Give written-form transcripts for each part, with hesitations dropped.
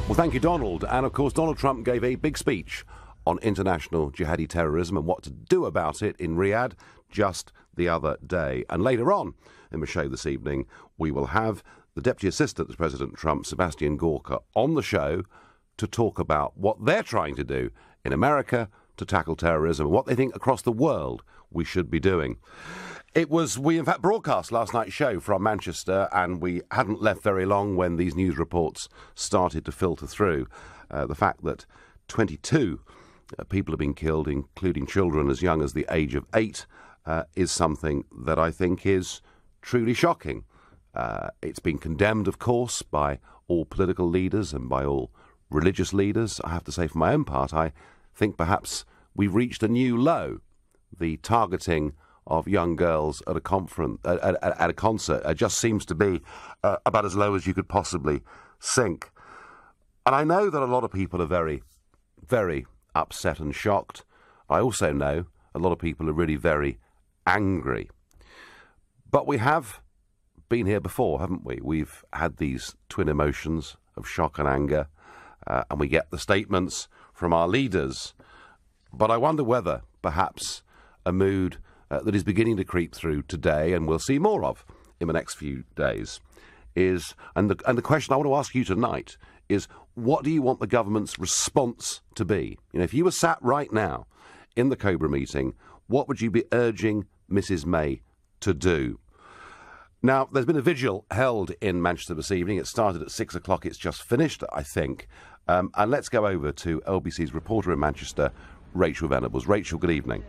Well, thank you, Donald. And, of course, Donald Trump gave a big speech on international jihadi terrorism and what to do about it in Riyadh just the other day. And later on in the show this evening, we will have the Deputy Assistant to President Trump, Sebastian Gorka, on the show to talk about what they're trying to do in America to tackle terrorism and what they think across the world we should be doing. We in fact broadcast last night's show from Manchester, and we hadn't left very long when these news reports started to filter through. The fact that 22 people have been killed, including children as young as the age of 8, is something that I think is truly shocking. It's been condemned, of course, by all political leaders and by all religious leaders. I have to say, for my own part, I think perhaps we've reached a new low. The targeting of young girls at a concert just seems to be about as low as you could possibly sink. And I know that a lot of people are very, very upset and shocked. I also know a lot of people are really very angry. But we have been here before, haven't we? We've had these twin emotions of shock and anger, and we get the statements from our leaders. But I wonder whether perhaps a mood that is beginning to creep through today, and we'll see more of in the next few days, is, and the question I want to ask you tonight is, what do you want the government's response to be? You know, if you were sat right now in the Cobra meeting, what would you be urging Mrs May to do? Now, there's been a vigil held in Manchester this evening. It started at 6 o'clock. It's just finished, I think. And let's go over to LBC's reporter in Manchester, Rachel Venables. Rachel, good evening.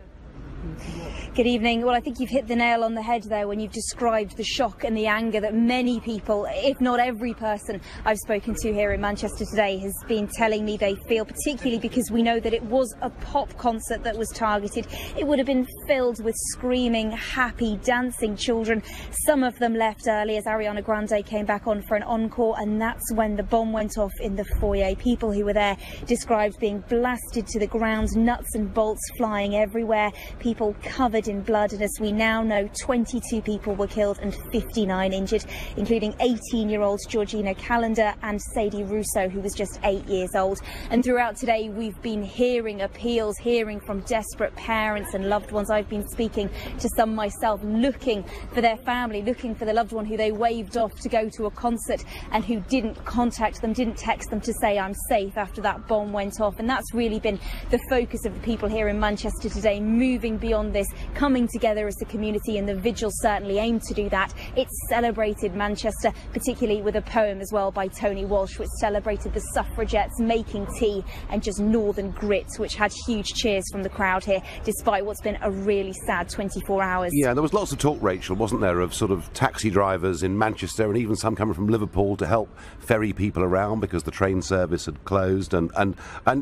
Good evening. Well, I think you've hit the nail on the head there when you've described the shock and the anger that many people, if not every person I've spoken to here in Manchester today, has been telling me they feel, particularly because we know that it was a pop concert that was targeted. It would have been filled with screaming, happy, dancing children. Some of them left early as Ariana Grande came back on for an encore, and that's when the bomb went off in the foyer. People who were there described being blasted to the ground, nuts and bolts flying everywhere, people covered in blood, and as we now know, 22 people were killed and 59 injured, including 18-year-olds Georgina Calendar and Sadie Russo, who was just 8 years old. And throughout today, we've been hearing appeals, hearing from desperate parents and loved ones. I've been speaking to some myself, looking for their family, looking for the loved one who they waved off to go to a concert and who didn't contact them, didn't text them to say I'm safe after that bomb went off. And that's really been the focus of the people here in Manchester today, moving beyond this, coming together as a community, and the vigil certainly aimed to do that. It celebrated Manchester, particularly with a poem as well by Tony Walsh, which celebrated the suffragettes making tea and just northern grit, which had huge cheers from the crowd here, despite what's been a really sad 24 hours. Yeah, there was lots of talk, Rachel, wasn't there, of sort of taxi drivers in Manchester and even some coming from Liverpool to help ferry people around because the train service had closed. And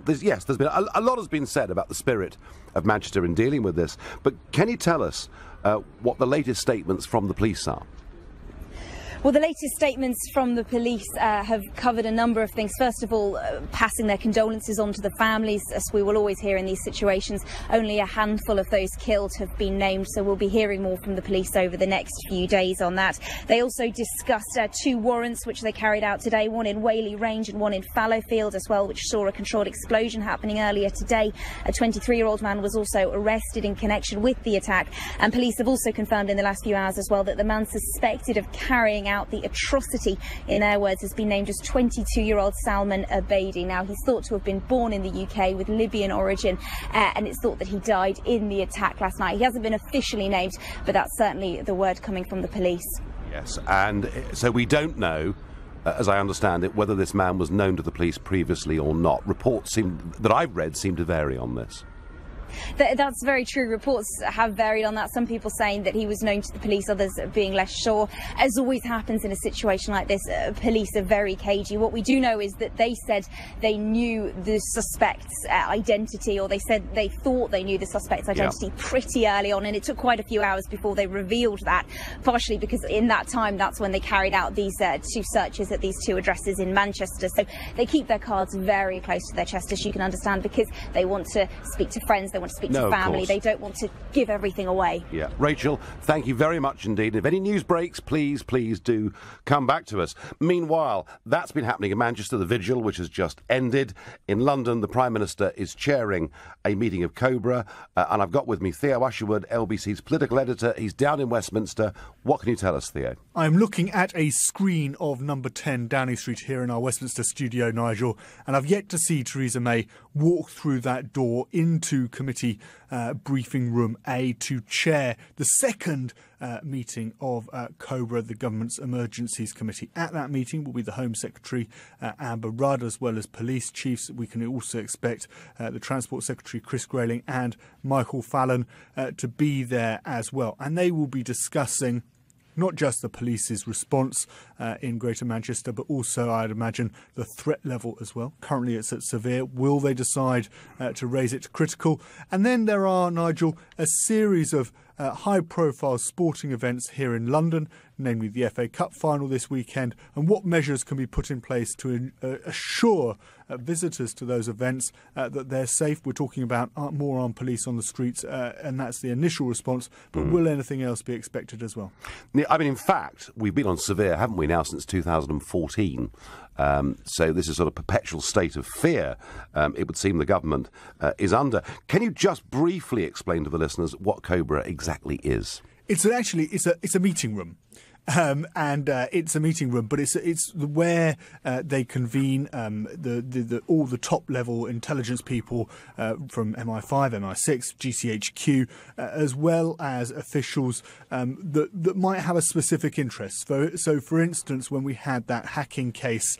there's been a lot has been said about the spirit of Manchester in dealing with this. But can you tell us what the latest statements from the police are? Well, the latest statements from the police have covered a number of things. First of all, passing their condolences on to the families, as we will always hear in these situations. Only a handful of those killed have been named, so we'll be hearing more from the police over the next few days on that. They also discussed 2 warrants which they carried out today, one in Whaley Range and one in Fallowfield as well, which saw a controlled explosion happening earlier today. A 23-year-old man was also arrested in connection with the attack, and police have also confirmed in the last few hours as well that the man suspected of carrying out the atrocity, in their words, has been named as 22-year-old Salman Abedi. Now, he's thought to have been born in the UK with Libyan origin, and it's thought that he died in the attack last night. He hasn't been officially named, but that's certainly the word coming from the police. Yes, and so we don't know, as I understand it, whether this man was known to the police previously or not. Reports that I've read seem to vary on this. That's very true. Reports have varied on that. Some people saying that he was known to the police, others being less sure. As always happens in a situation like this, police are very cagey. What we do know is that they said they knew the suspect's identity, or they said they thought they knew the suspect's identity pretty early on, and it took quite a few hours before they revealed that, partially because in that time that's when they carried out these two searches at these two addresses in Manchester. So they keep their cards very close to their chest, as you can understand, because they want to speak to friends, they want to speak No, to of family. course. They don't want to give everything away. Yeah. Rachel, thank you very much indeed. If any news breaks, please do come back to us. Meanwhile, that's been happening in Manchester, the vigil, which has just ended. In London, the Prime Minister is chairing a meeting of Cobra, and I've got with me Theo Usherwood, LBC's political editor. He's down in Westminster. What can you tell us, Theo? I'm looking at a screen of number 10 Downing Street here in our Westminster studio, Nigel, and I've yet to see Theresa May walk through that door into committee briefing room A to chair the second meeting of Cobra, the government's emergencies committee. At that meeting will be the Home Secretary Amber Rudd, as well as police chiefs. We can also expect the Transport Secretary Chris Grayling and Michael Fallon to be there as well, and they will be discussing not just the police's response in Greater Manchester, but also, I'd imagine, the threat level as well. Currently it's at severe. Will they decide to raise it to critical? And then there are, Nigel, a series of high-profile sporting events here in London, namely the FA Cup final this weekend, and what measures can be put in place to assure visitors to those events that they're safe. We're talking about more armed police on the streets, and that's the initial response, but will anything else be expected as well? I mean, in fact, we've been on severe, haven't we, now since 2014. So this is sort of perpetual state of fear, it would seem the government is under. Can you just briefly explain to the listeners what Cobra exactly is? It's a meeting room. It's a meeting room, but it's where they convene all the top level intelligence people from MI5, MI6, GCHQ, as well as officials that might have a specific interest. So, for instance, when we had that hacking case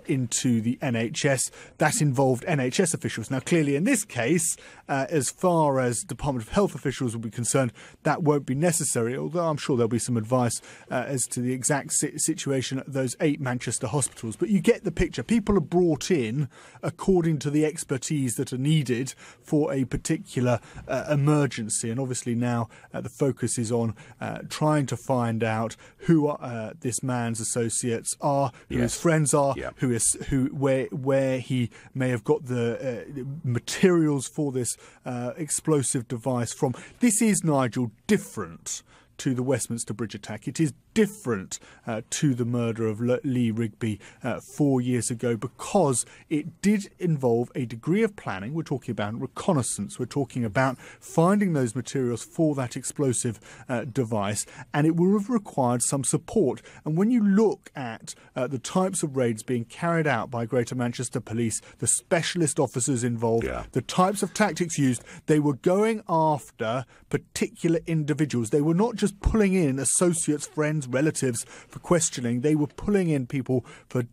into the NHS, that involved NHS officials. Now, clearly, in this case, as far as Department of Health officials will be concerned, that won't be necessary. Although I'm sure there'll be some advice as to the exact situation at those 8 Manchester hospitals. But you get the picture. People are brought in according to the expertise that are needed for a particular emergency. And obviously now the focus is on trying to find out who this man's associates are, who his friends are, where he may have got the materials for this explosive device from. This is, Nigel, different to the Westminster Bridge attack. It is different to the murder of Lee Rigby 4 years ago because it did involve a degree of planning. We're talking about reconnaissance. We're talking about finding those materials for that explosive device, and it will have required some support. And when you look at the types of raids being carried out by Greater Manchester Police, the specialist officers involved, the types of tactics used, they were going after particular individuals. They were not just pulling in associates, friends, relatives for questioning. They were pulling in people for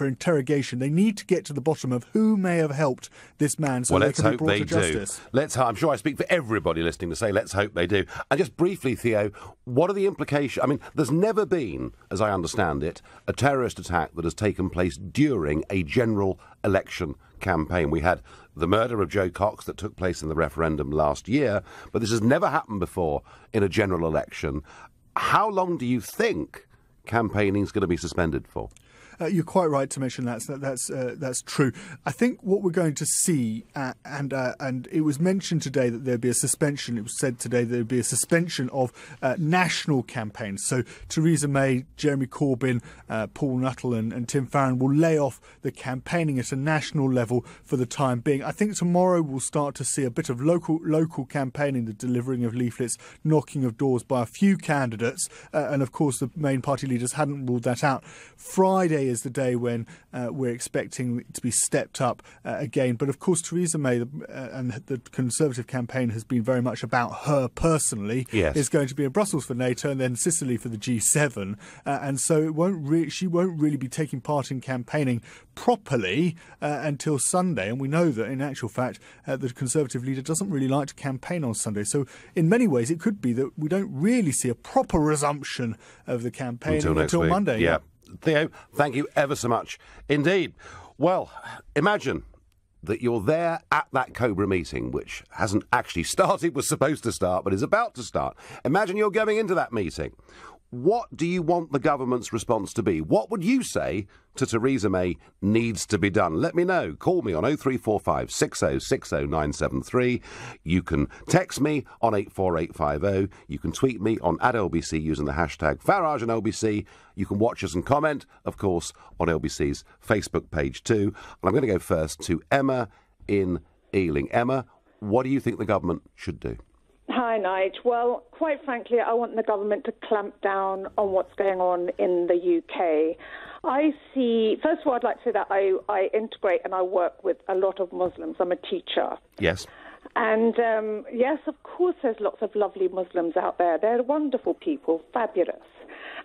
interrogation. They need to get to the bottom of who may have helped this man so they can be brought to justice. I'm sure I speak for everybody listening to say let's hope they do. And just briefly, Theo, what are the implications? I mean, there's never been, as I understand it, a terrorist attack that has taken place during a general election campaign. We had the murder of Joe Cox that took place in the referendum last year, but this has never happened before in a general election. How long do you think campaigning is going to be suspended for? You're quite right to mention that's true. I think what we're going to see, and it was mentioned today that there'd be a suspension. It was said today there'd be a suspension of national campaigns. So Theresa May, Jeremy Corbyn, Paul Nuttall and Tim Farron will lay off the campaigning at a national level for the time being. I think tomorrow we'll start to see a bit of local campaigning, the delivering of leaflets, knocking of doors by a few candidates, and of course the main party leaders hadn't ruled that out. Friday is the day when we're expecting it to be stepped up again. But of course, Theresa May and the Conservative campaign has been very much about her personally. Yes. Is going to be in Brussels for NATO and then Sicily for the G7. And so she won't really be taking part in campaigning properly until Sunday. And we know that, in actual fact, the Conservative leader doesn't really like to campaign on Sunday. So in many ways, it could be that we don't really see a proper resumption of the campaign until Monday. Yeah. Theo, thank you ever so much indeed. Well, imagine that you're there at that Cobra meeting, which hasn't actually started, was supposed to start, but is about to start. Imagine you're going into that meeting. what do you want the government's response to be? What would you say to Theresa May needs to be done? Let me know. Call me on 0345 6060 973. You can text me on 84850. You can tweet me on @LBC using the hashtag Farage and LBC. You can watch us and comment, of course, on LBC's Facebook page too. And I'm going to go first to Emma in Ealing. Emma, what do you think the government should do? Hi, Nigel. Well, quite frankly, I want the government to clamp down on what's going on in the UK. First of all, I'd like to say that I integrate and I work with a lot of Muslims. I'm a teacher. Yes. And yes, of course, there's lots of lovely Muslims out there. They're wonderful people, fabulous.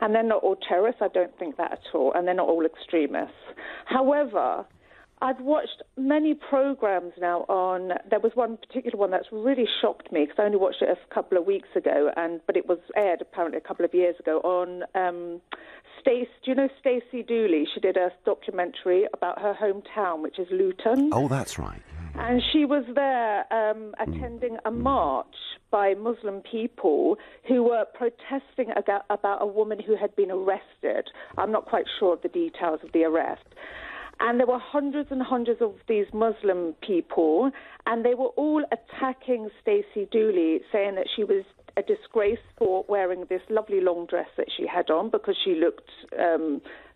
And they're not all terrorists, I don't think that at all. And they're not all extremists. However, I've watched many programs now there was one particular one that's really shocked me because I only watched it a couple of weeks ago, but it was aired apparently a couple of years ago on do you know Stacey Dooley? She did a documentary about her hometown, which is Luton. Oh, that's right. And she was there attending a march by Muslim people who were protesting about a woman who had been arrested. I'm not quite sure of the details of the arrest. And there were hundreds and hundreds of these Muslim people, and they were all attacking Stacey Dooley, saying that she was a disgrace for wearing this lovely long dress that she had on because she looked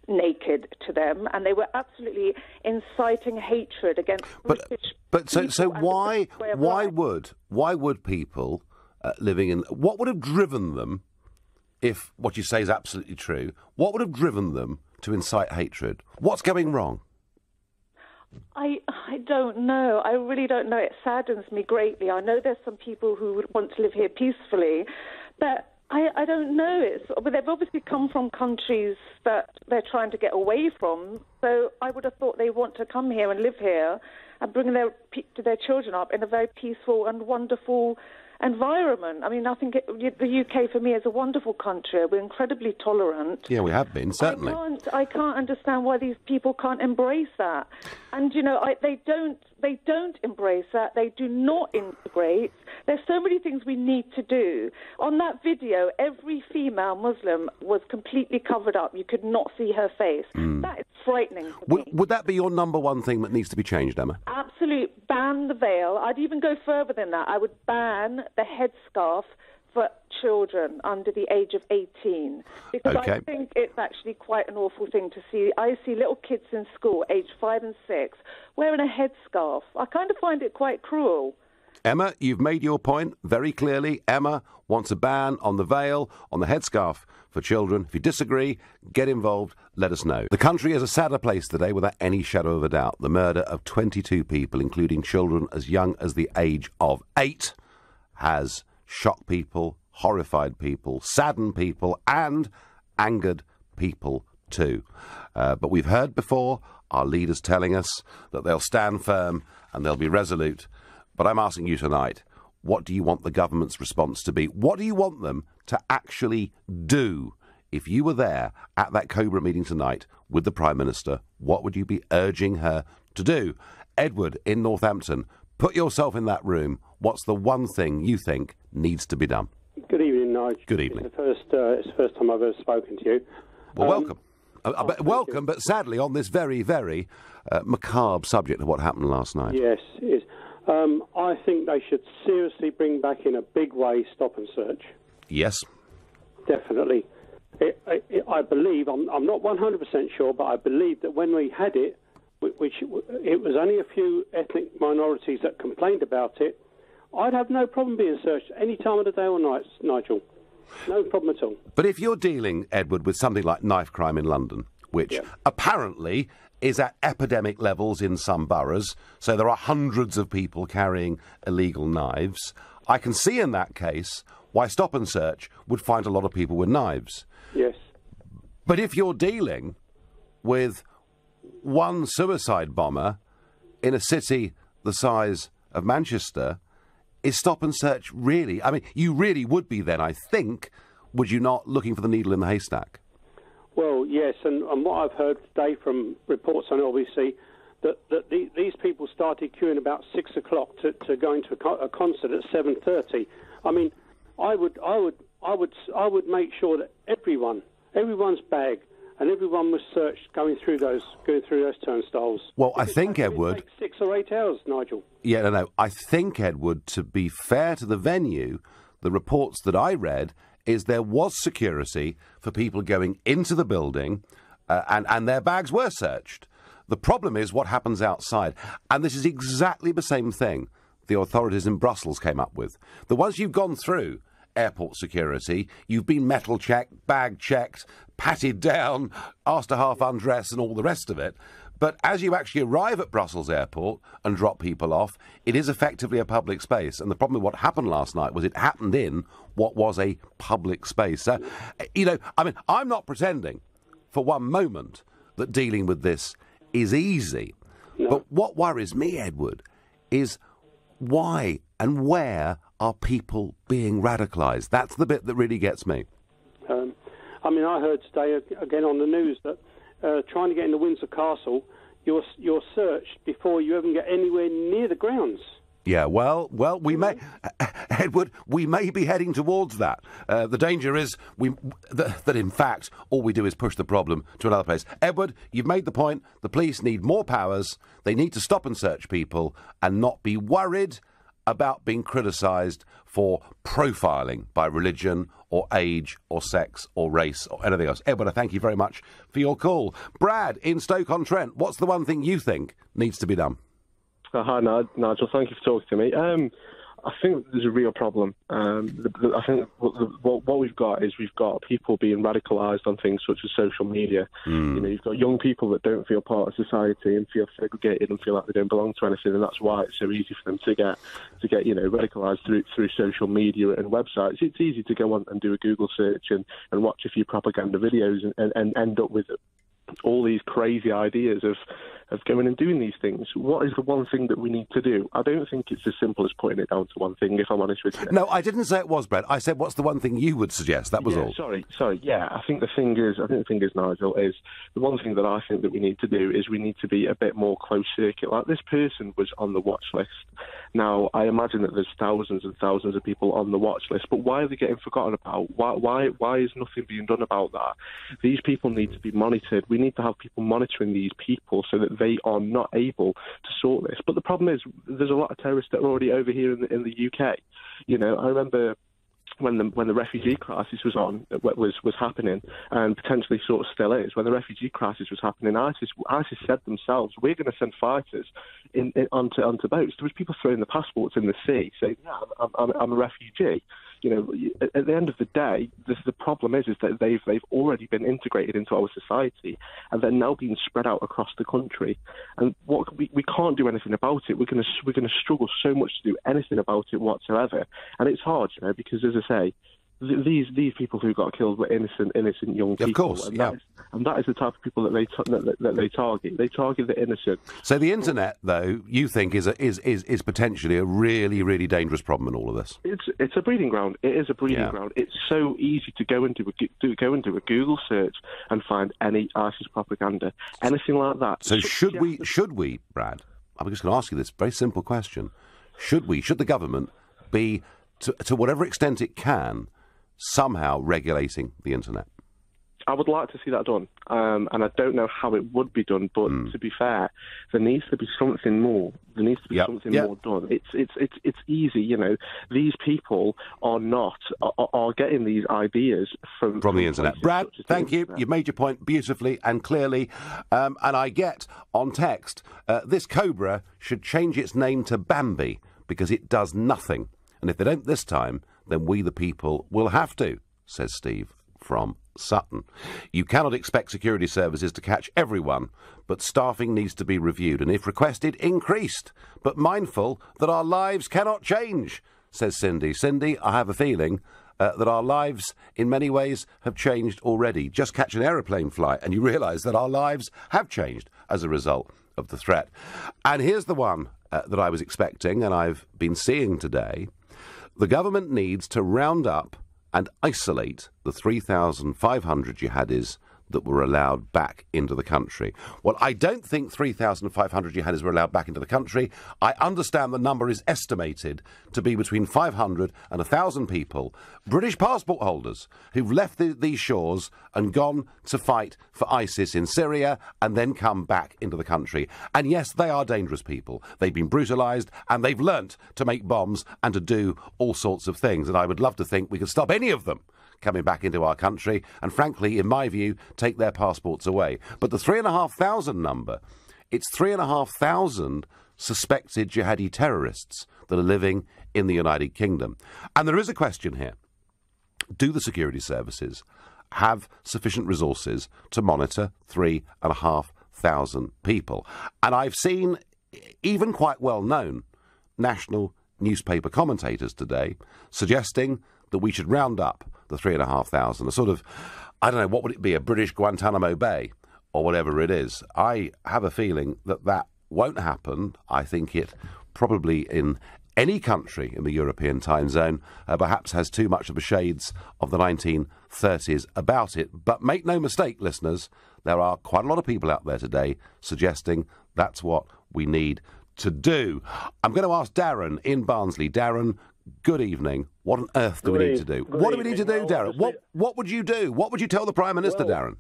naked to them, and they were absolutely inciting hatred against British. But so why would people living in what would have driven them, if what you say is absolutely true, what would have driven them to incite hatred? What's going wrong? I don't know. I really don't know. It saddens me greatly. I know there's some people who would want to live here peacefully, but I don't know. But they've obviously come from countries that they're trying to get away from, so I would have thought they want to come here and live here and bring their children up in a very peaceful and wonderful environment. I mean, I think the UK for me is a wonderful country. We're incredibly tolerant. Yeah, we have been, certainly. I can't understand why these people can't embrace that. And you know, they don't embrace that. They do not integrate. There's so many things we need to do. On that video, every female Muslim was completely covered up. You could not see her face. That is frightening to me. Would that be your number one thing that needs to be changed, Emma? Absolutely. Ban the veil. I'd even go further than that. I would ban the headscarf for children under the age of 18. Because I think it's actually quite an awful thing to see. I see little kids in school, aged 5 and 6, wearing a headscarf. I kind of find it quite cruel. Emma, you've made your point very clearly. Emma wants a ban on the veil, on the headscarf for children. If you disagree, get involved, let us know. The country is a sadder place today without any shadow of a doubt. The murder of 22 people, including children as young as the age of 8, has shocked people, horrified people, saddened people, and angered people too. But we've heard before our leaders telling us that they'll stand firm and they'll be resolute. But I'm asking you tonight, what do you want the government's response to be? What do you want them to actually do? If you were there at that Cobra meeting tonight with the Prime Minister, what would you be urging her to do? Edward in Northampton, put yourself in that room. What's the one thing you think needs to be done? Good evening, Nigel. Good evening. It's the first time I've ever spoken to you. Well, welcome. Welcome, but sadly on this very, very macabre subject of what happened last night. Yes, it is. I think they should seriously bring back in a big way stop and search. Yes. Definitely. I believe, I'm not 100% sure, but I believe that when we had it, which it was only a few ethnic minorities that complained about it, I'd have no problem being searched any time of the day or night, Nigel. No problem at all. But if you're dealing, Edward, with something like knife crime in London, which apparently is at epidemic levels in some boroughs, so there are hundreds of people carrying illegal knives, I can see in that case why stop and search would find a lot of people with knives. Yes. But if you're dealing with one suicide bomber in a city the size of Manchester, is stop and search really? I mean, you really would be then, I think, would you not, looking for the needle in the haystack? Well, yes, and what I've heard today from reports on LBC, that these people started queuing about 6 o'clock to go into a concert at 7:30. I mean, I would I would make sure that everyone's bag and everyone was searched going through those turnstiles. Well, I think, Edward, 6 or 8 hours, Nigel. Yeah, no. I think, Edward, to be fair to the venue, the reports that I read is there was security for people going into the building, and their bags were searched. The problem is what happens outside, and this is exactly the same thing the authorities in Brussels came up with. That once you've gone through airport security, you've been metal checked, bag checked, patted down, asked to half undress and all the rest of it. But as you actually arrive at Brussels airport and drop people off, it is effectively a public space. And the problem with what happened last night was it happened in what was a public space. I'm not pretending for one moment that dealing with this is easy. No. But what worries me, Edward, is why and where are people being radicalised? That's the bit that really gets me. I heard today again on the news that trying to get into Windsor Castle, you're searched before you even get anywhere near the grounds. Yeah, well, we may, Edward, we may be heading towards that. The danger is that in fact all we do is push the problem to another place. Edward, you've made the point. The police need more powers. They need to stop and search people and not be worried about being criticised for profiling by religion or age or sex or race or anything else. Edward, I thank you very much for your call. Brad in Stoke-on-Trent, what's the one thing you think needs to be done? Hi, Nigel. Thank you for talking to me. I think there's a real problem. I think what we've got is we've got people being radicalised on things such as social media. You've got young people that don't feel part of society and feel segregated and feel like they don't belong to anything, and that's why it's so easy for them to get radicalised through social media and websites. It's easy to go on and do a Google search and watch a few propaganda videos and end up with all these crazy ideas of going and doing these things. What is the one thing that we need to do? I don't think it's as simple as putting it down to one thing, if I'm honest with you. No, I didn't say it was, Brad. I said, what's the one thing you would suggest? That was all. Sorry. Yeah, I think the thing is, Nigel, is the one thing that I think that we need to do is we need to be a bit more close circuit. Like, this person was on the watch list. Now, I imagine that there's thousands and thousands of people on the watch list, but why are they getting forgotten about? Why is nothing being done about that? These people need to be monitored. We need to have people monitoring these people so that they are not able to sort this. But the problem is there's a lot of terrorists that are already over here in the UK. I remember when the refugee crisis was happening, and potentially sort of still is, when the refugee crisis was happening, ISIS said themselves, we're going to send fighters onto boats. There was people throwing the passports in the sea saying, yeah, I'm a refugee. At the end of the day, the problem is that they've already been integrated into our society, and they're now being spread out across the country. And we can't do anything about it. We're going to struggle so much to do anything about it whatsoever. And it's hard, because as I say, these people who got killed were innocent young people. Of course, and that is the type of people that they target. They target the innocent. So the internet, though, you think is potentially a really, really dangerous problem in all of this? It's a breeding ground. It is a breeding ground. It's so easy to go into a Google search and find any ISIS propaganda, anything like that. So should we, Brad? I'm just going to ask you this very simple question: should the government be, to whatever extent it can, somehow regulating the internet? I would like to see that done, and I don't know how it would be done. But to be fair, there needs to be something more. There needs to be something more done. It's easy, These people are getting these ideas from the internet. Brad, thank you. You've made your point beautifully and clearly. And I get on text, this Cobra should change its name to Bambi because it does nothing. And if they don't this time, then we the people will have to, says Steve from Sutton. You cannot expect security services to catch everyone, but staffing needs to be reviewed and, if requested, increased. But mindful that our lives cannot change, says Cindy. Cindy, I have a feeling that our lives in many ways have changed already. Just catch an aeroplane flight and you realise that our lives have changed as a result of the threat. And here's the one that I was expecting and I've been seeing today. The government needs to round up and isolate the 3,500 jihadis that were allowed back into the country. Well, I don't think 3,500 jihadis were allowed back into the country. I understand the number is estimated to be between 500 and 1,000 people, British passport holders, who've left these shores and gone to fight for ISIS in Syria and then come back into the country. And yes, they are dangerous people. They've been brutalised and they've learnt to make bombs and to do all sorts of things. And I would love to think we could stop any of them coming back into our country and, frankly, in my view, take their passports away. But the 3,500 number, it's 3,500 suspected jihadi terrorists that are living in the United Kingdom. And there is a question here. Do the security services have sufficient resources to monitor 3,500 people? And I've seen even quite well-known national newspaper commentators today suggesting that we should round up the 3,500, a sort of, I don't know, what would it be, a British Guantanamo Bay or whatever it is. I have a feeling that that won't happen. I think it probably in any country in the European time zone perhaps has too much of the shades of the 1930s about it. But make no mistake, listeners, there are quite a lot of people out there today suggesting that's what we need to do. I'm going to ask Darren in Barnsley. Darren, good evening. What on earth do we need to do? What do we need to do, Darren? What would you do? What would you tell the Prime Minister, Darren?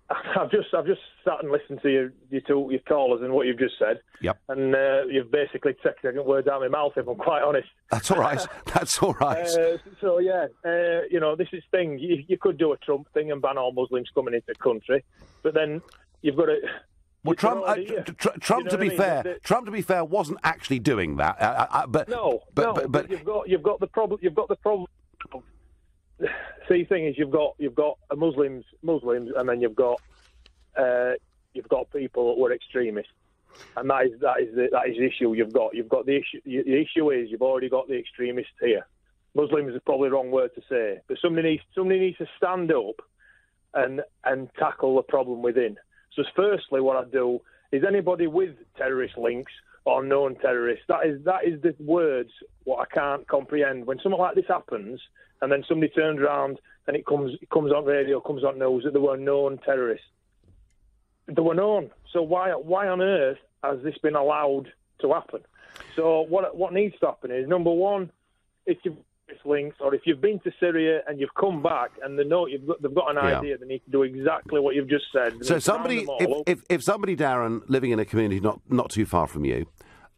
I've just sat and listened to your callers and what you've just said. Yep. And you've basically taken words out of my mouth, if I'm quite honest. That's all right. That's all right. So, yeah, this is thing. You could do a Trump thing and ban all Muslims coming into the country, but then you've got to... Well, Trump, to be fair, Trump, to be fair, wasn't actually doing that. But you've got the problem. You've got the problem. See, the thing is, you've got Muslims, and then you've got people who are extremists, and that is the issue. You've got the issue. The issue is you've already got the extremists here. Muslims is probably the wrong word to say, but somebody needs to stand up and tackle the problem within. So firstly, what I do is anybody with terrorist links or known terrorists, that is the words what I can't comprehend. When something like this happens and then somebody turns around and it comes on radio, comes on news that there were known terrorists. They were known. So why on earth has this been allowed to happen? So what needs to happen is, number one, if you've links, or if you've been to Syria and you've come back and they've got an idea, they need to do exactly what you've just said. So somebody, if somebody, Darren, living in a community not too far from you,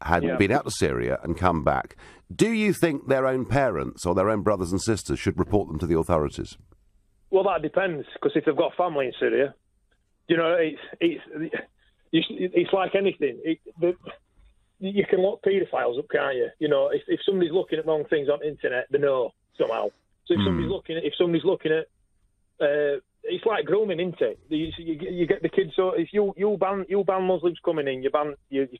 had been out to Syria and come back, do you think their own parents or their own brothers and sisters should report them to the authorities? Well, that depends, because if they've got family in Syria, it's like anything. You can lock paedophiles up, can't you? If somebody's looking at wrong things on the internet, they know somehow. So if somebody's looking at, it's like grooming, isn't it? You get the kids. So if you ban Muslims coming in, you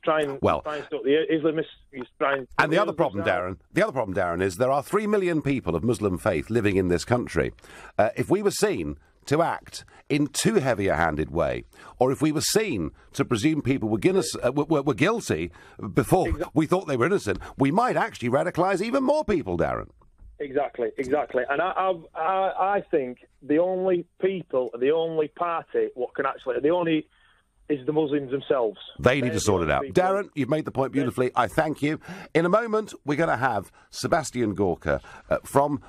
try and stop the Islamists. And the other problem, Darren, is there are 3 million people of Muslim faith living in this country. If we were seen to act in too heavy-handed way, or if we were seen to presume people were guilty before we thought they were innocent, we might actually radicalise even more people, Darren. Exactly. And I think the only party is the Muslims themselves. They need to sort it out. Darren, you've made the point beautifully. I thank you. In a moment, we're going to have Sebastian Gorka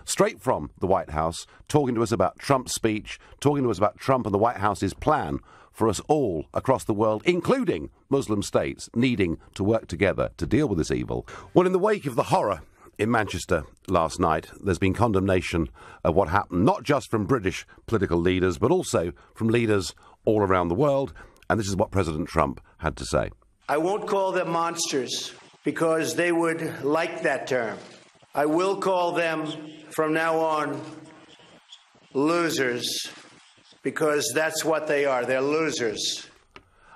straight from the White House talking to us about Trump's speech, talking to us about Trump and the White House's plan for us all across the world, including Muslim states, needing to work together to deal with this evil. Well, in the wake of the horror in Manchester last night, there's been condemnation of what happened, not just from British political leaders, but also from leaders all around the world. And this is what President Trump had to say. I won't call them monsters because they would like that term. I will call them from now on losers because that's what they are. They're losers.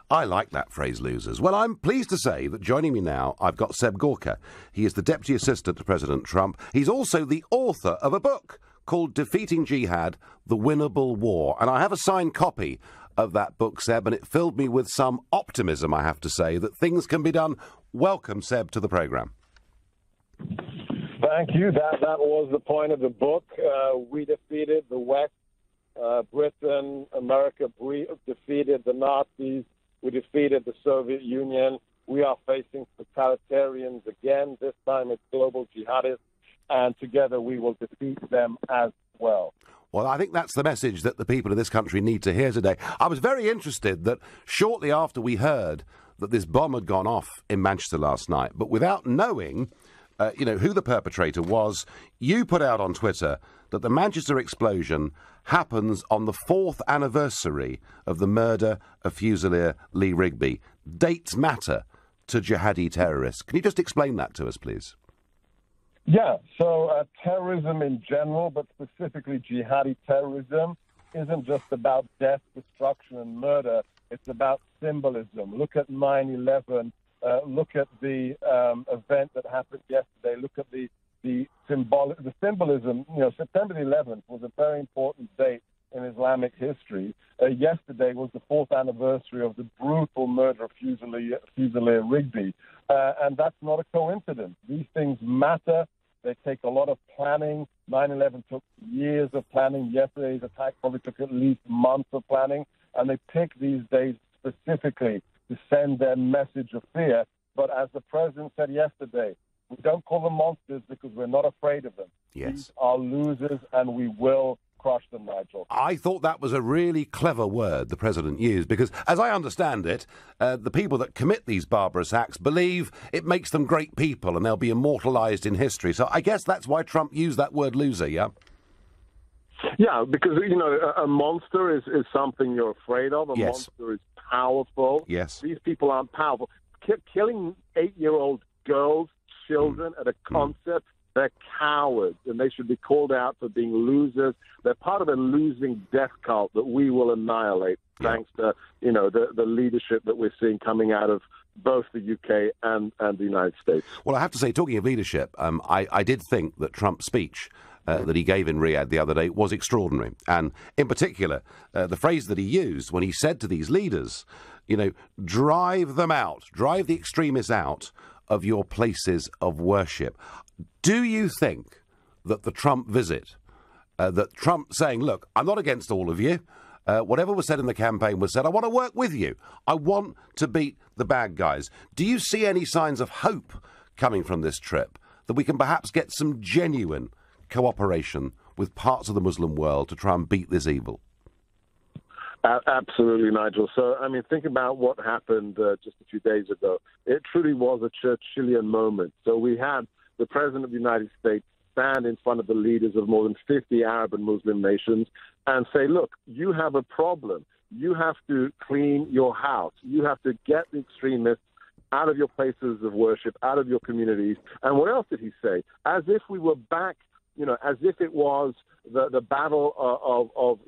I like that phrase, losers. Well, I'm pleased to say that joining me now, I've got Seb Gorka. He is the Deputy Assistant to President Trump. He's also the author of a book called Defeating Jihad, The Winnable War. And I have a signed copy of that book, Seb, and it filled me with some optimism, I have to say, that things can be done. Welcome, Seb, to the programme. Thank you. That was the point of the book. We defeated the West Britain, America defeated the Nazis. We defeated the Soviet Union. We are facing totalitarians again. This time it's global jihadists, and together we will defeat them as well. Well, I think that's the message that the people of this country need to hear today. I was very interested that shortly after we heard that this bomb had gone off in Manchester last night, but without knowing, who the perpetrator was, you put out on Twitter that the Manchester explosion happens on the 4th anniversary of the murder of Fusilier Lee Rigby. Dates matter to jihadi terrorists. Can you just explain that to us, please? Yeah, so terrorism in general, but specifically jihadi terrorism, isn't just about death, destruction, and murder. It's about symbolism. Look at 9/11. Look at the event that happened yesterday. Look at the symbolism. September the 11th was a very important date in Islamic history. Yesterday was the 4th anniversary of the brutal murder of Fusilier Rigby. And that's not a coincidence. These things matter. They take a lot of planning. 9/11 took years of planning. Yesterday's attack probably took at least months of planning. And they pick these days specifically to send their message of fear. But as the president said yesterday, we don't call them monsters because we're not afraid of them. Yes. These are losers, and we will crush them, Nigel. I thought that was a really clever word the president used because, as I understand it, the people that commit these barbarous acts believe it makes them great people and they'll be immortalised in history. So I guess that's why Trump used that word loser, yeah? Yeah, because, a monster is something you're afraid of. A monster is powerful. Yes. These people aren't powerful. Killing 8-year-old girls, children at a concert, they're cowards, and they should be called out for being losers. They're part of a losing death cult that we will annihilate, thanks to, the leadership that we're seeing coming out of both the UK and the United States. Well, I have to say, talking of leadership, I did think that Trump's speech that he gave in Riyadh the other day was extraordinary. And in particular, the phrase that he used when he said to these leaders, drive them out, drive the extremists out of your places of worship. Do you think that the Trump visit, that Trump saying, look, I'm not against all of you, whatever was said in the campaign was said, I want to work with you, I want to beat the bad guys. Do you see any signs of hope coming from this trip, that we can perhaps get some genuine cooperation with parts of the Muslim world to try and beat this evil? Absolutely, Nigel. So, think about what happened just a few days ago. It truly was a Churchillian moment. So we had the President of the United States stand in front of the leaders of more than 50 Arab and Muslim nations and say, look, you have a problem. You have to clean your house. You have to get the extremists out of your places of worship, out of your communities. And what else did he say? As if we were back, as if it was the battle of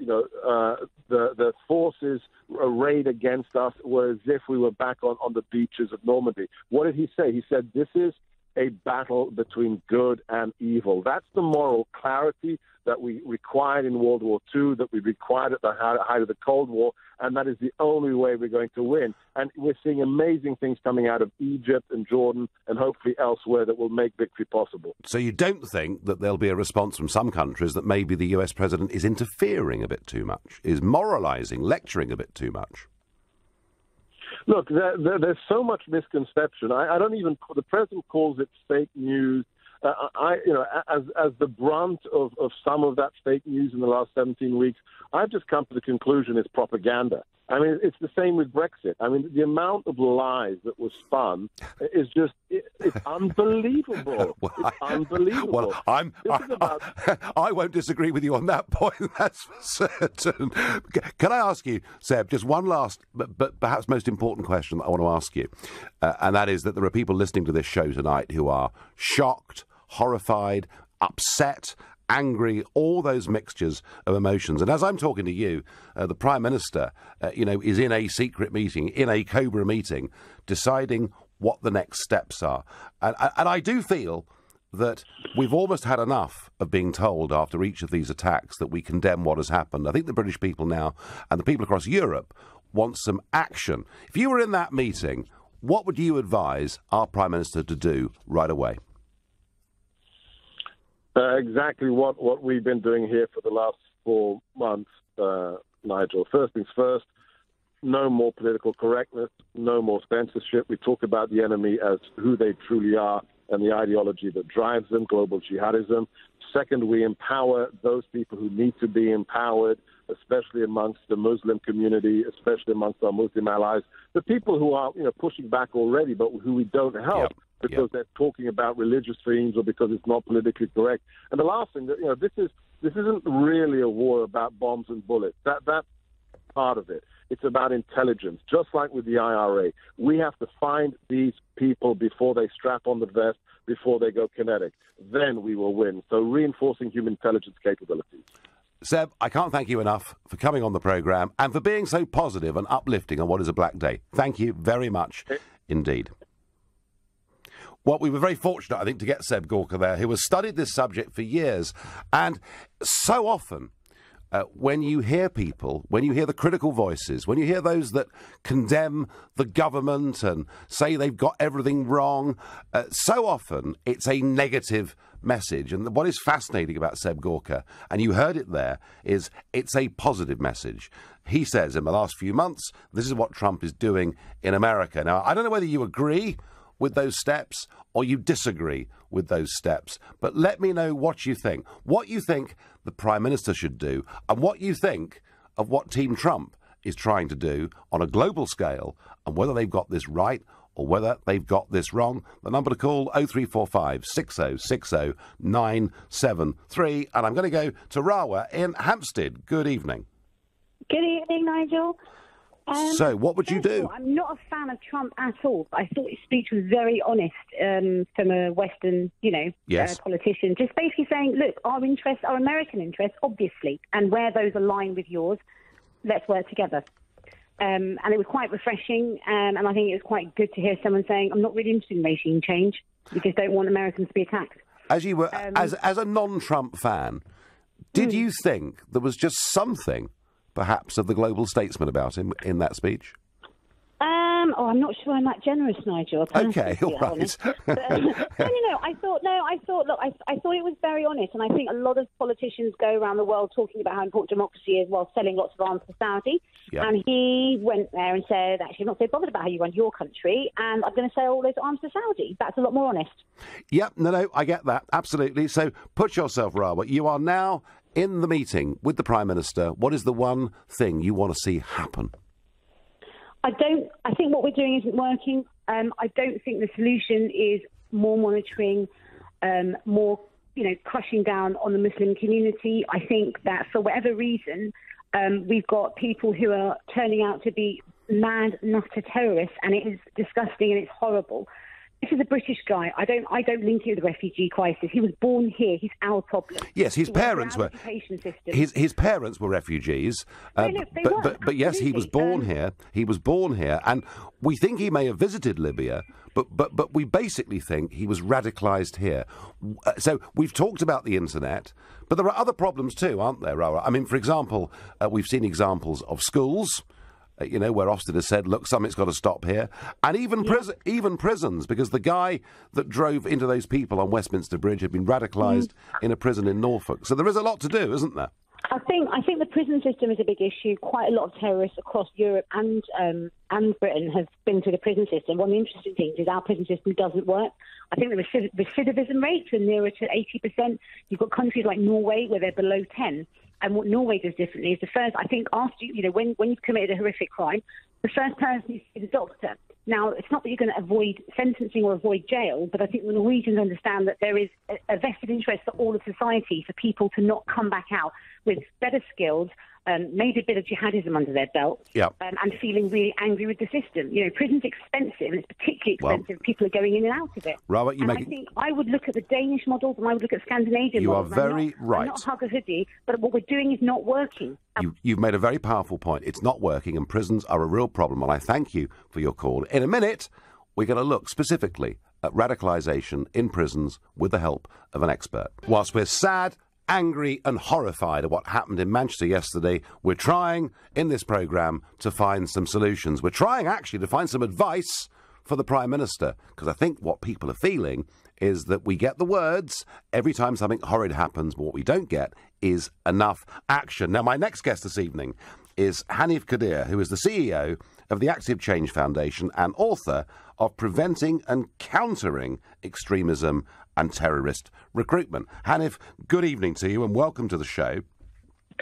the forces arrayed against us, were as if we were back on the beaches of Normandy. What did he say? He said, this is a battle between good and evil. That's the moral clarity that we required in World War II, that we required at the height of the Cold War, and that is the only way we're going to win. And we're seeing amazing things coming out of Egypt and Jordan and hopefully elsewhere that will make victory possible. So you don't think that there'll be a response from some countries that maybe the US president is interfering a bit too much, is moralising, lecturing a bit too much? Look, there's so much misconception. I don't even. The president calls it fake news. As the brunt of some of that fake news in the last 17 weeks, I've just come to the conclusion it's propaganda. It's the same with Brexit. The amount of lies that was spun is just, it's unbelievable. It's unbelievable. Well, I won't disagree with you on that point, that's for certain. Can I ask you, Seb, just one last, but perhaps most important question that I want to ask you, and that is that there are people listening to this show tonight who are shocked, horrified, upset, angry, all those mixtures of emotions. And as I'm talking to you, the Prime Minister, is in a secret meeting, in a Cobra meeting, deciding what the next steps are. And I do feel that we've almost had enough of being told after each of these attacks that we condemn what has happened. I think the British people now, and the people across Europe, want some action. If you were in that meeting, what would you advise our Prime Minister to do right away? Exactly what we've been doing here for the last 4 months. Nigel. First things first, no more political correctness, no more censorship. We talk about the enemy as who they truly are and the ideology that drives them, global jihadism. Second, we empower those people who need to be empowered, especially amongst the Muslim community, especially amongst our Muslim allies, the people who are pushing back already, but who we don't help because they're talking about religious themes or because it's not politically correct. And the last thing, this isn't really a war about bombs and bullets. That's part of it. It's about intelligence, just like with the IRA. We have to find these people before they strap on the vest, before they go kinetic. Then we will win. So reinforcing human intelligence capabilities. Seb, I can't thank you enough for coming on the programme and for being so positive and uplifting on what is a black day. Thank you very much indeed. Well, we were very fortunate, I think, to get Seb Gorka there, who has studied this subject for years. And so often, when you hear people, when you hear the critical voices, when you hear those that condemn the government and say they've got everything wrong, so often it's a negative message. And what is fascinating about Seb Gorka, and you heard it there, is it's a positive message. He says in the last few months, this is what Trump is doing in America. Now, I don't know whether you agree with those steps or you disagree with those steps, but let me know what you think the Prime Minister should do and what you think of what Team Trump is trying to do on a global scale and whether they've got this right or whether they've got this wrong. The number to call, 0345 6060 973. And I'm going to go to Rawa in Hampstead. Good evening. Good evening, Nigel. So, what would you do? I'm not a fan of Trump at all. I thought his speech was very honest from a Western, politician. Just basically saying, look, our interests, our American interests, obviously, and where those align with yours, let's work together. And it was quite refreshing, and I think it was quite good to hear someone saying, I'm not really interested in regime change. We just don't want Americans to be attacked. As you were, as a non-Trump fan, did you think there was just something perhaps of the global statesman about him in that speech? I'm not sure I'm that generous, Nigel. Okay, all right. But, I thought it was very honest, and I think a lot of politicians go around the world talking about how important democracy is while selling lots of arms to Saudi. Yep. And he went there and said, actually, I'm not so bothered about how you run your country, and I'm going to sell all those arms to Saudi. That's a lot more honest. Yep, no, I get that, absolutely. So put yourself, Rawa, you are now in the meeting with the Prime Minister. What is the one thing you want to see happen? I think what we're doing isn't working. I don't think the solution is more monitoring, more, crushing down on the Muslim community. I think that for whatever reason, we've got people who are turning out to be mad, nutter terrorists, and it is disgusting and it's horrible. This is a British guy. I don't link it with the refugee crisis. He was born here. He's our problem. Yes, his parents were. His parents were refugees. But yes, he was born here. He was born here, and we think he may have visited Libya. But we basically think he was radicalised here. So we've talked about the internet, but there are other problems too, aren't there, Rawa? I mean, for example, we've seen examples of schools. Where Austin has said, look, something's got to stop here. And even prisons, because the guy that drove into those people on Westminster Bridge had been radicalised in a prison in Norfolk. So there is a lot to do, isn't there? I think the prison system is a big issue. Quite a lot of terrorists across Europe and Britain have been through the prison system. One of the interesting things is our prison system doesn't work. I think the recidivism rates are nearer to 80%. You've got countries like Norway where they're below 10%. And what Norway does differently is after, when you've committed a horrific crime, the first person you see is a doctor. Now, it's not that you're going to avoid sentencing or avoid jail, but I think the Norwegians understand that there is a vested interest for all of society for people to not come back out with better skills, maybe a bit of jihadism under their belt, and feeling really angry with the system. Prison's expensive, and it's particularly expensive. People are going in and out of it. Robert, I think I would look at the Danish models, and I would look at Scandinavian models. You are very right. I'm not hug a hoodie, but what we're doing is not working. You've made a very powerful point. It's not working, and prisons are a real problem, and I thank you for your call. In a minute, we're going to look specifically at radicalisation in prisons with the help of an expert. Whilst we're sad, angry and horrified at what happened in Manchester yesterday, we're trying, in this programme, to find some solutions. We're trying, actually, to find some advice for the Prime Minister, because I think what people are feeling is that we get the words every time something horrid happens, but what we don't get is enough action. Now, my next guest this evening is Hanif Kadir, who is the CEO of the Active Change Foundation and author of Preventing and Countering Extremism and Terrorist Recruitment. Hanif, good evening to you and welcome to the show.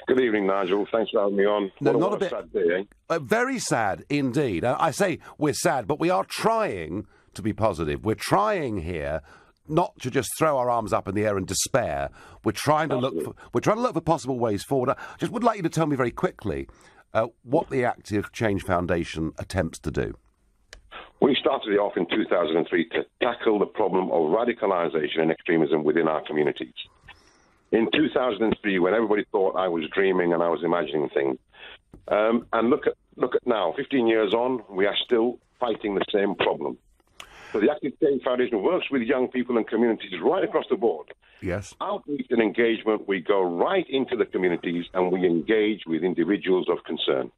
Good evening, Nigel. Thanks for having me on. No, not a bit. Sad day, eh? Very sad indeed. I say we're sad, but we are trying to be positive. We're trying here not to just throw our arms up in the air and despair. We're trying to look for possible ways forward. I just would like you to tell me very quickly what the Active Change Foundation attempts to do. We started it off in 2003 to tackle the problem of radicalisation and extremism within our communities. In 2003, when everybody thought I was dreaming and I was imagining things, and look at now, 15 years on, we are still fighting the same problem. So the Active Change Foundation works with young people and communities right across the board. Yes. Outreach and engagement, we go right into the communities and we engage with individuals of concern.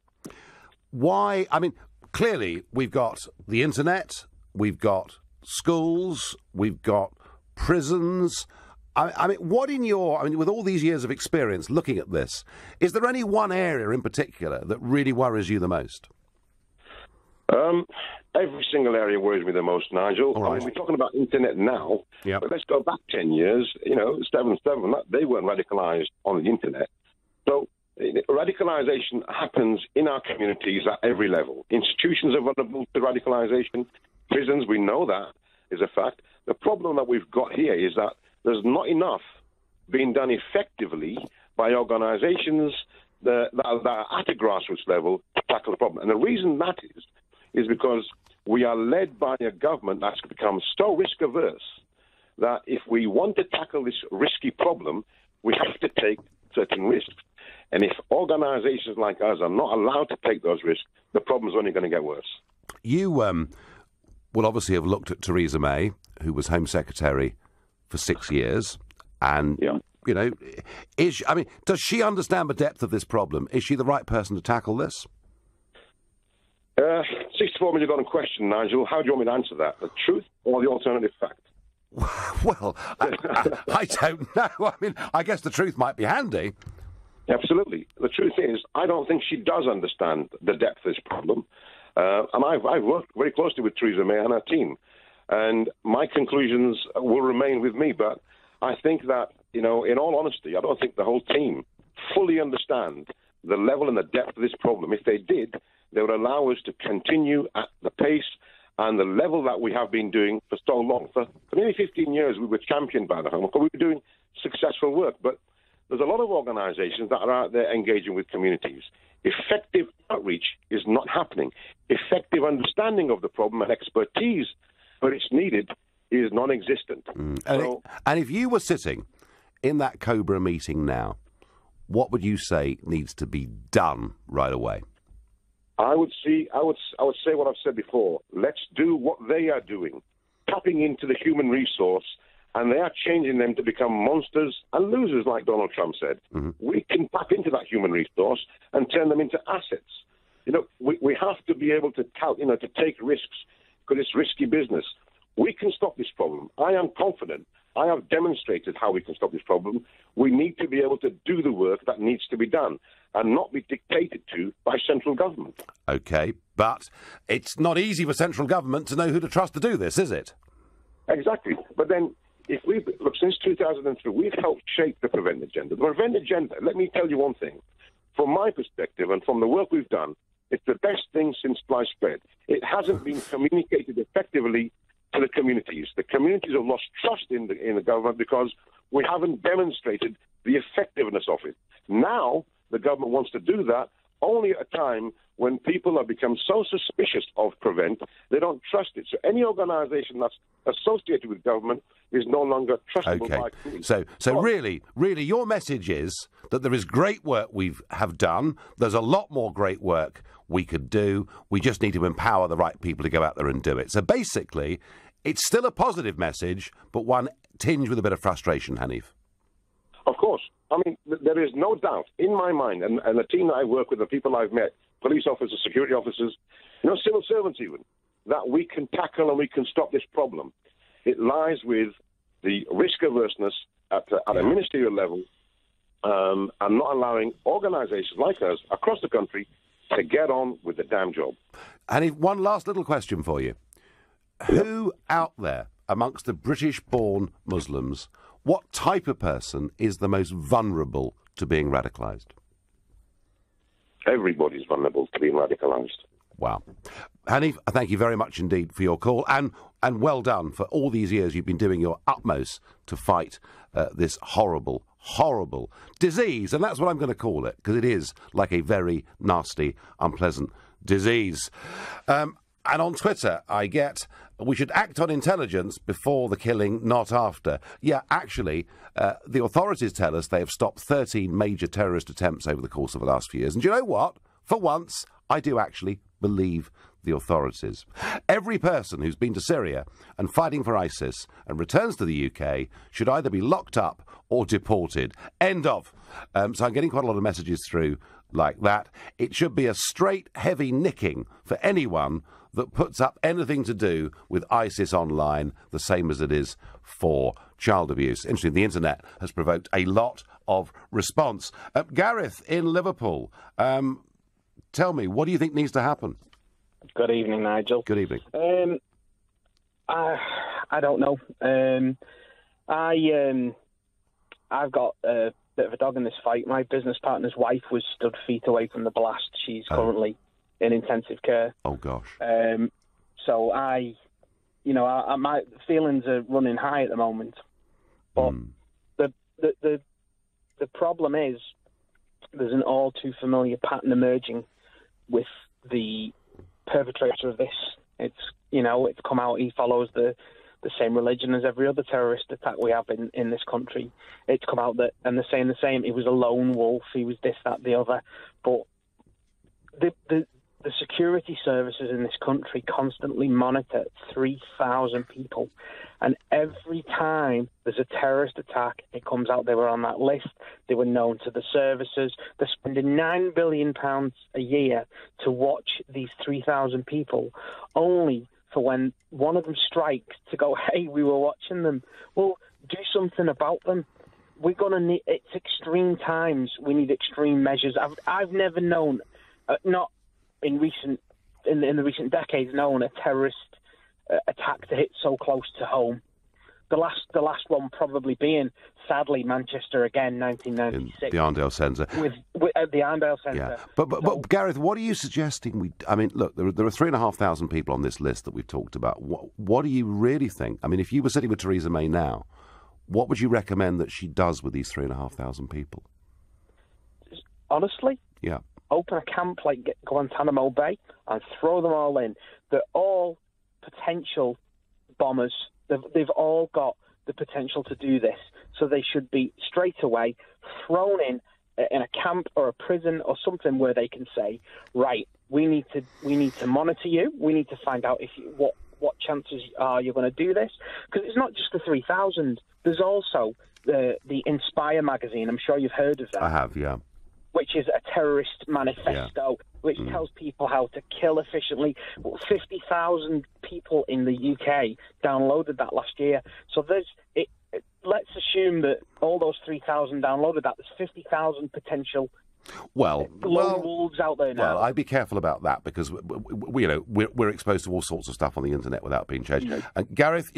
Why? I mean, clearly we've got the internet, we've got schools, we've got prisons. I mean, with all these years of experience looking at this, is there any one area in particular that really worries you the most? Every single area worries me the most, Nigel. All right. I mean, we're talking about internet now, but let's go back 10 years. 7/7, they weren't radicalised on the internet. So radicalisation happens in our communities at every level. Institutions are vulnerable to radicalisation. Prisons, we know that is a fact. The problem that we've got here is that there's not enough being done effectively by organisations that are at a grassroots level to tackle the problem. And the reason that is because we are led by a government that's become so risk-averse that if we want to tackle this risky problem, we have to take certain risks. And if organisations like us are not allowed to take those risks, the problem's only going to get worse. You will obviously have looked at Theresa May, who was Home Secretary for 6 years, and, does she understand the depth of this problem? Is she the right person to tackle this? 64 million dollar question, Nigel. How do you want me to answer that? The truth or the alternative fact? Well, I don't know. I mean, I guess the truth might be handy. Absolutely. The truth is, I don't think she does understand the depth of this problem. And I've worked very closely with Theresa May and her team. And my conclusions will remain with me. But I think that, in all honesty, I don't think the whole team fully understand the level and the depth of this problem. If they did, they would allow us to continue at the pace and the level that we have been doing for so long. For nearly 15 years, we were championed by the Home Office. We were doing successful work. But there's a lot of organisations that are out there engaging with communities. Effective outreach is not happening. Effective understanding of the problem and expertise where it's needed is non-existent. And if you were sitting in that COBRA meeting now, what would you say needs to be done right away? I would say what I've said before. Let's do what they are doing, tapping into the human resource, and they are changing them to become monsters and losers, like Donald Trump said. Mm-hmm. We can tap into that human resource and turn them into assets. We have to be able to take risks because it's risky business. We can stop this problem. I am confident. I have demonstrated how we can stop this problem. We need to be able to do the work that needs to be done and not be dictated to by central government. OK, but it's not easy for central government to know who to trust to do this, is it? Exactly. But then, since 2003, we've helped shape the Prevent agenda. The Prevent agenda, let me tell you one thing. From my perspective and from the work we've done, it's the best thing since sliced bread. It hasn't been communicated effectively to the communities. The communities have lost trust in the government because we haven't demonstrated the effectiveness of it. Now, the government wants to do that only at a time when people have become so suspicious of Prevent, they don't trust it. So any organisation that's associated with government is no longer trustable by communities. So really, your message is that there is great work we have done. There's a lot more great work we could do. We just need to empower the right people to go out there and do it. So basically, it's still a positive message, but one tinged with a bit of frustration, Hanif. Of course. I mean, there is no doubt in my mind, and the team that I work with, the people I've met, police officers, security officers, civil servants even, that we can tackle and we can stop this problem. It lies with the risk averseness at a ministerial level and not allowing organisations like us across the country to get on with the damn job. And one last little question for you. Who out there amongst the British-born Muslims, what type of person is the most vulnerable to being radicalised? Everybody's vulnerable to being radicalised. Wow. Hanif, thank you very much indeed for your call, and well done for all these years you've been doing your utmost to fight this horrible, horrible disease, and that's what I'm going to call it, because it is like a very nasty, unpleasant disease. And on Twitter, I get, we should act on intelligence before the killing, not after. Yeah, actually, the authorities tell us they have stopped 13 major terrorist attempts over the course of the last few years. And do you know what? For once, I do actually believe the authorities. Every person who's been to Syria and fighting for ISIS and returns to the UK should either be locked up or deported. End of. So I'm getting quite a lot of messages through like that. It should be a straight, heavy nicking for anyone that puts up anything to do with ISIS online, the same as it is for child abuse. Interesting, the internet has provoked a lot of response. Gareth in Liverpool, tell me, what do you think needs to happen? Good evening, Nigel. Good evening. I don't know. I've got a bit of a dog in this fight. My business partner's wife was stood feet away from the blast. She's currently in intensive care. Oh gosh. So my feelings are running high at the moment. But the problem is there's an all too familiar pattern emerging with the perpetrator of this. It's come out, he follows the same religion as every other terrorist attack we have in this country. It's come out that, and they're saying the same, he was a lone wolf, he was this, that, the other. But the security services in this country constantly monitor 3,000 people. And every time there's a terrorist attack, it comes out they were on that list, they were known to the services. They're spending £9 billion a year to watch these 3,000 people, only for when one of them strikes to go, hey, we were watching them. Well, do something about them. We're going to need, it's extreme times, we need extreme measures. I've never known, not in the recent decades, known a terrorist attack to hit so close to home. The last one probably being, sadly, Manchester again, 1996. The Arndale Centre. With the Arndale Centre. Yeah. But Gareth, what are you suggesting? I mean, look, there are 3,500 people on this list that we've talked about. What do you really think? I mean, if you were sitting with Theresa May now, what would you recommend that she does with these 3,500 people? Honestly? Yeah. Open a camp like Guantanamo Bay and throw them all in. They're all potential bombers. They've all got the potential to do this. So they should be straight away thrown in a camp or a prison or something where they can say, right, we need to monitor you. We need to find out what chances are you're going to do this. Because it's not just the 3,000. There's also the Inspire magazine. I'm sure you've heard of that. I have, yeah. Which is a terrorist manifesto, which tells people how to kill efficiently. 50,000 people in the UK downloaded that last year. So let's assume that all those 3,000 downloaded that. There's 50,000 potential lone wolves out there now. Well, I'd be careful about that because we're exposed to all sorts of stuff on the internet without being changed. And Gareth,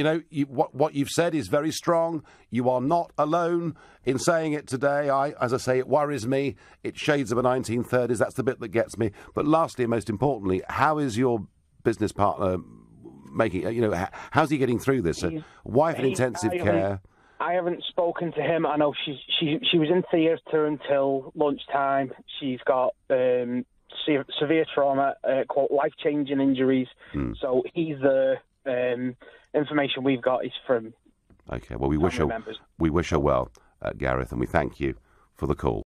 what you've said is very strong. You are not alone in saying it today. As I say, it worries me. It shades of the 1930s. That's the bit that gets me. But lastly, and most importantly, how is your business partner making? How's he getting through this? Wife in intensive care. I haven't spoken to him. I know she was in theatre until lunchtime. She's got severe trauma, quote, life-changing injuries. So he's the information we've got is from. Okay, well we wish her well, Gareth, and we thank you for the call.